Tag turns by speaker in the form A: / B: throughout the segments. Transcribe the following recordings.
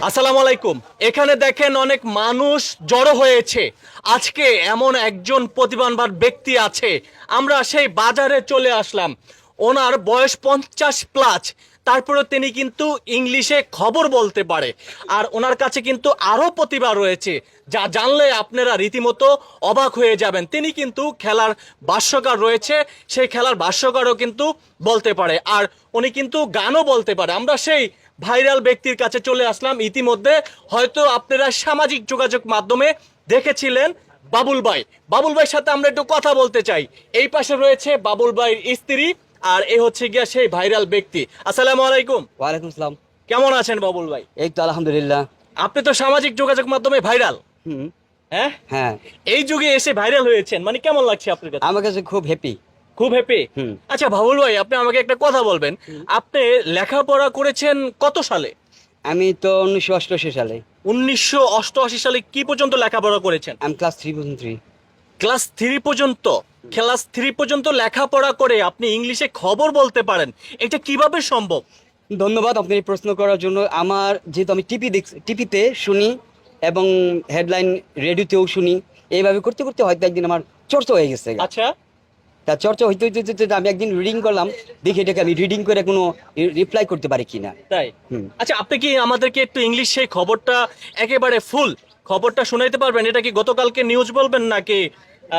A: আসসালামু আলাইকুম। এখানে দেখেন অনেক মানুষ জড়ো হয়েছে। আজকে এমন একজন প্রতিভাবান ব্যক্তি আছে, আমরা সেই বাজারে চলে আসলাম। ওনার বয়স 50+, তারপরেও তিনি কিন্তু ইংলিশে খবর বলতে পারে। আর ওনার কাছে কিন্তু আরও প্রতিভা রয়েছে, যা জানলে আপনারা রীতিমতো অবাক হয়ে যাবেন। তিনি কিন্তু খেলার ভাষ্যকার রয়েছে, সেই খেলার ভাষ্যকারও কিন্তু বলতে পারে, আর উনি কিন্তু গানও বলতে পারে। আমরা সেই ভাইরাল ব্যক্তির কাছে চলে আসলাম। ইতিমধ্যে হয়তো আপনারা সামাজিক যোগাযোগ মাধ্যমে দেখেছিলেন বাবুল ভাই। বাবুল ভাইয়ের সাথে আমরা একটু কথা বলতে চাই। এই পাশে রয়েছে বাবুল ভাইয়ের স্ত্রী, আর এ হচ্ছে গিয়া সেই ভাইরাল ব্যক্তি। আসসালামু আলাইকুম।
B: ওয়ালাইকুম আসসালাম।
A: কেমন আছেন বাবুল ভাই?
B: এই তো আলহামদুলিল্লাহ।
A: আপনি তো সামাজিক যোগাযোগ মাধ্যমে ভাইরাল।
B: হুম।
A: হ্যাঁ
B: হ্যাঁ,
A: এই যুগে এসে ভাইরাল হয়েছেন, মানে কেমন লাগছে আপনার কাছে?
B: আমার কাছে খুব হ্যাপি।
A: খুব হ্যাপি।
B: হুম।
A: আচ্ছা বাবুল ভাই, আপনি আমাকে একটা কথা বলবেন, আপনি লেখাপড়া করেছেন কত সালে?
B: আমি তো 1988 সালে।
A: 1988 সালে কি পর্যন্ত লেখাপড়া করেছেন?
B: আমি ক্লাস 3 পর্যন্ত।
A: ক্লাস 3 পর্যন্ত? ক্লাস 3 পর্যন্ত লেখাপড়া করে আপনি ইংলিশে খবর বলতে পারেন, এটা কিভাবে সম্ভব?
B: ধন্যবাদ আপনি এই প্রশ্ন করার জন্য। আমার যেহেতু আমি টিপিতে শুনি এবং হেডলাইন রেডিওতেও শুনি, এইভাবে করতে করতে হয়তো একদিন আমার চর্চা হয়ে গেছে।
A: আচ্ছা,
B: তা চর্চা হইতে হইতে হইতে আমি একদিন রিডিং করলাম, দেখি এটাকে আমি রিডিং করে কোনো রিপ্লাই করতে পারি কিনা।
A: তাই?
B: হুম।
A: আচ্ছা, আপনি কি আমাদেরকে একটু ইংলিশ সেই খবরটা একেবারে ফুল খবরটা শোনাইতে পারবেন? এটা কি গতকালকে নিউজ বলবেন নাকি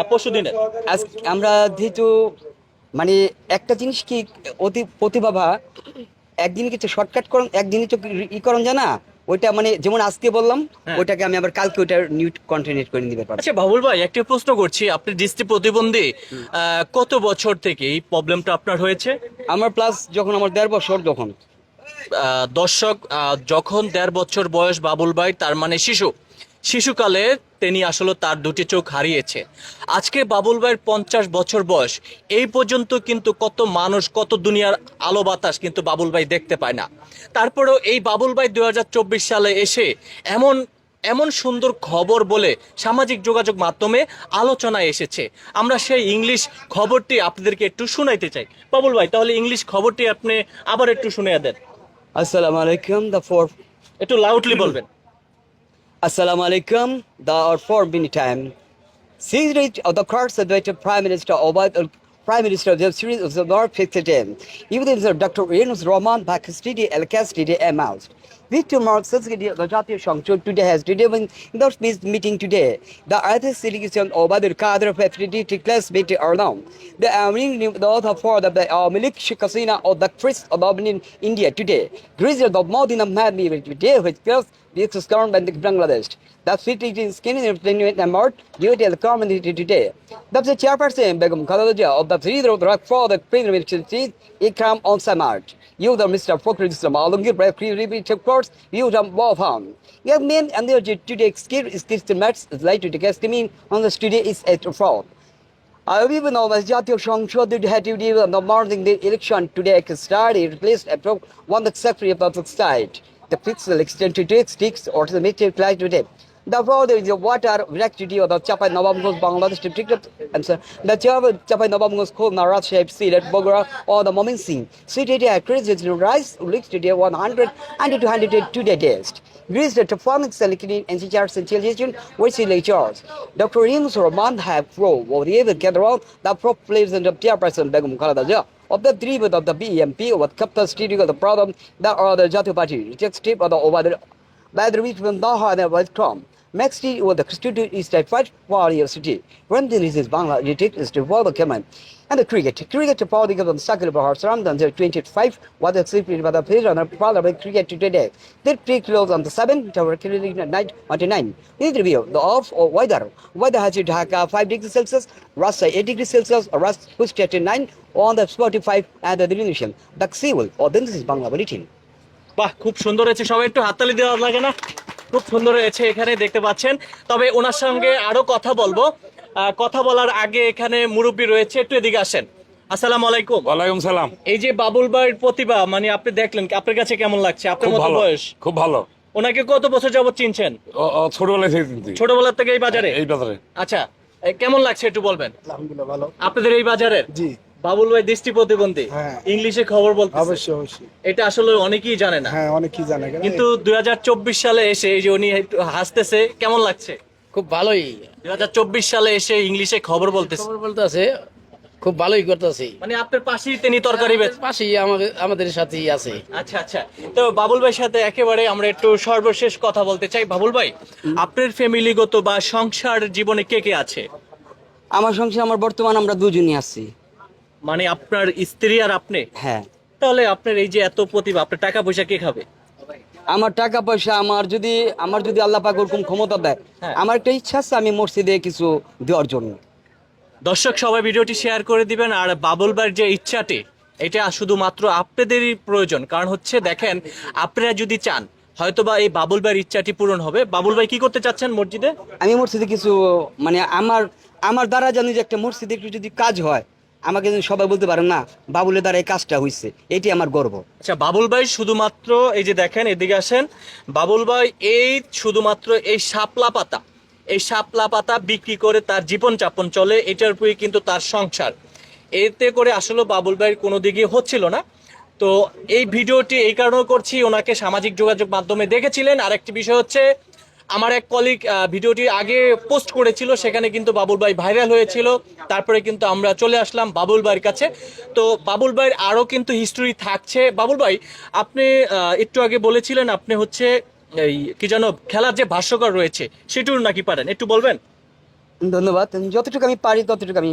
A: পরশু দিনের?
B: আজ আমরা যেহেতু মানে একটা জিনিস কি অতি প্রতিভাবা একদিন কিছু শর্টকাট করুন, একদিনই তো করুন যায় না। ওইটা মানে যেমন আজকে বললাম,
A: হ্যাঁ।
B: ওইটাকে আমি আবার কালকে ওইটা নিউ কন্টিনিউ করে দিতে পারবো।
A: আচ্ছা বাবুল ভাই, একটা প্রশ্ন করছি, আপনি দৃষ্টি প্রতিবন্ধী, কত বছর থেকে এই প্রবলেমটা আপনার হয়েছে?
B: আমার প্লাস যখন আমার 1.5 বছর তখন।
A: দর্শক, যখন 1.5 বছর বয়স বাবুল ভাই, তার মানে শিশুকালে তিনি আসলে তার দুটি চোখ হারিয়েছে। আজকে বাবুল ভাইয়ের 50 বছর বয়স, এই পর্যন্ত কিন্তু কত মানুষ, কত দুনিয়ার আলো বাতাস কিন্তু বাবুল ভাই দেখতে পায় না। তারপরেও এই বাবুল ভাই 2024 সালে এসে এমন এমন সুন্দর খবর বলে সামাজিক যোগাযোগ মাধ্যমে আলোচনায় এসেছে। আমরা সেই ইংলিশ খবরটি আপনাদেরকে একটু শুনাইতে চাই। বাবুল ভাই, তাহলে ইংলিশ খবরটি আপনি আবার একটু শুনিয়ে দেন।
B: আসসালামু আলাইকুম
A: একটু লাউডলি বলবেন।
B: Assalamu alaikum. The for many time. Series of the course of the Prime Minister Prime Minister of the series of the North Fixed even if Dr. Yunus Rahman Pakistani Al Kastidi announced. Victor Mark Society of the Jatiya সংসদ today has determined in the peace meeting today. The other delegation of the cadre of FDD class meeting are known. The the author for the Malik Sheikh Hasina of the Christ of India today. Greece of the Modin of Madmi today which girls the government of Bangladesh. The city is skinning and more due to the community today. The chairperson Begum Khadija of the leader of the rock for the Premier Chief Ikram on Samart. You the Mr. Fokri Islam Alongir by pre-repeat of course, you the Wafan. Young men and the today skill is this the match is like to the guest mean on the studio is at fraud. I even know that Jatiya সংসদ had to deal on the morning the election today started replaced a one the secretary of the state. The pixel extent to take sticks or to the meteor flight today. The further is the water electricity of the Chapai Nabamgos Bangladesh district answer. The Chapai Nabamgos Kol Narat shape seed at Bogora or the Momin Singh. City at credit rise leaks today 100 and 202 days. Greece the performance selected and teachers and children which is lectures. Dr. Yunus Rahman have pro or the ever gather out the prop players and the chairperson Begum Khalada. Of the three of the BMP with capital studio of the problem that are the Jatiya Party rejects tip of the over the by the reach from Naha and was Trump. Next year was the student is that fight warrior city. When there is Bangla retake is to follow command. And the cricket to power the government circle of our surroundings 25 was the sleeping by the player on a parliament cricket today. They pre close on the 7th tower killing at night 29. In the review, the off or weather. Weather has it Dhaka 5 degrees Celsius, Rasa 8 degrees Celsius, or Rust pushed at 9 on the 45 and the diminution. The Seawall or then this is Bangla bulletin.
A: বাহ, খুব সুন্দর হয়েছে। সবাই একটু হাততালি দেওয়া লাগে না? খুব সুন্দর হয়েছে, এখানে দেখতে পাচ্ছেন। তবে ওনার সঙ্গে আরো কথা বলবো। কথা বলার আগে এখানে মুরব্বী রয়েছে, একটু এদিকে আসেন। আসসালামু আলাইকুম।
C: ওয়ালাইকুম সালাম।
A: এই যে বাবুল ভাইয়ের প্রতিভা, মানে আপনি দেখলেন, আপনার কাছে কেমন লাগছে? আপনার
C: খুব
A: মতো
C: ভালো,
A: বয়স।
C: খুব ভালো।
A: ওনাকে কত বছর যাবত চিনছেন?
C: ছোটবেলা থেকে চিনছি।
A: ছোটবেলা থেকে এই বাজারে?
C: এই বাজারে।
A: আচ্ছা, কেমন লাগছে একটু বলবেন?
D: আলহামদুলিল্লাহ ভালো।
A: আপনাদের এই বাজারের?
D: জি।
A: বাবুল ভাই দৃষ্টি প্রতিবন্ধী,
C: হ্যাঁ।
A: ইংলিশে খবর বলতে,
C: অবশ্যই অবশ্যই,
A: এটা আসলে অনেকেই জানে না।
C: হ্যাঁ অনেক কি জানে
A: কিন্তু 2024 সালে এসে এই যে উনি একটু হাসতেছে, কেমন লাগছে?
D: খুব ভালোই
A: 2024 সালে এসে ইংলিশে খবর বলতেছে,
D: খবর বলতেছে, খুব ভালোই করতেছি।
A: মানে আপনার পাশেই তিনি তরকারি বেচ।
D: পাশেই আমাদের সাথেই আছে।
A: আচ্ছা আচ্ছা, তো বাবুল ভাইয়ের সাথে একেবারে আমরা একটু সর্বশেষ কথা বলতে চাই। বাবুল ভাই, আপনার ফ্যামিলিগত বা সংসার জীবনে কে কে আছে?
B: আমার সংসারে আমার বর্তমান আমরা দুজনই আছি।
A: মানে আপনার স্ত্রী আর আপনি?
B: হ্যাঁ,
A: তাহলে আপনার এই যে এত প্রতিভা, আপনার টাকা পয়সা কে খাবে?
B: আমার টাকা পয়সা আমার যদি আল্লাহ পাক ওরকম ক্ষমতা দেয়,
A: হ্যাঁ।
B: আমার একটা ইচ্ছা আছে আমি মসজিদে কিছু দেওয়ার জন্য।
A: দর্শক সবাই ভিডিওটি শেয়ার করে দিবেন। আর বাবুল ভাইয়ের যে ইচ্ছাটি, এটা শুধুমাত্র আপনাদেরই প্রয়োজন। কারণ হচ্ছে দেখেন, আপনারা যদি চান হয়তোবা এই বাবুল ভাইয়ের ইচ্ছাটি পূরণ হবে। বাবুল ভাই কি করতে চাচ্ছেন মসজিদে?
B: আমি মসজিদে কিছু মানে আমার দ্বারা জানি যে একটা মসজিদে একটু যদি কাজ হয়, আমাকে যদি সবাই বলতে পারে না বাবুলের দ্বারা এই কাজটা হয়েছে, এটি আমার গর্ব।
A: আচ্ছা, বাবুল ভাই শুধুমাত্র এই যে দেখেন, এদিকে আসেন। বাবুল ভাই এই শুধুমাত্র এই শাপলা পাতা বিক্রি করে তার জীবন যাপন চলে, এটার উপরে কিন্তু তার সংসার। এতে করে আসলে বাবুল ভাইয়ের কোনো দিকে হচ্ছিল না। তো এই ভিডিওটি এই কারণে করছি, ওনাকে সামাজিক যোগাযোগ মাধ্যমে দেখেছিলেন। আর একটি বিষয় হচ্ছে, আমার এক কলিগ ভিডিওটি আগে পোস্ট করেছিল, সেখানে কিন্তু বাবুল ভাই ভাইরাল হয়েছিল। তারপরে কিন্তু আমরা চলে আসলাম বাবুল ভাইয়ের কাছে। তো বাবুল ভাইয়ের আরও কিন্তু হিস্টোরি থাকছে। বাবুল ভাই, আপনি একটু আগে বলেছিলেন আপনি হচ্ছে এই কি যেন খেলার যে ভাষ্যকার রয়েছে সেটুর নাকি পারেন, একটু বলবেন?
B: ধন্যবাদ। যতটুকু আমি পারি ততটুকু আমি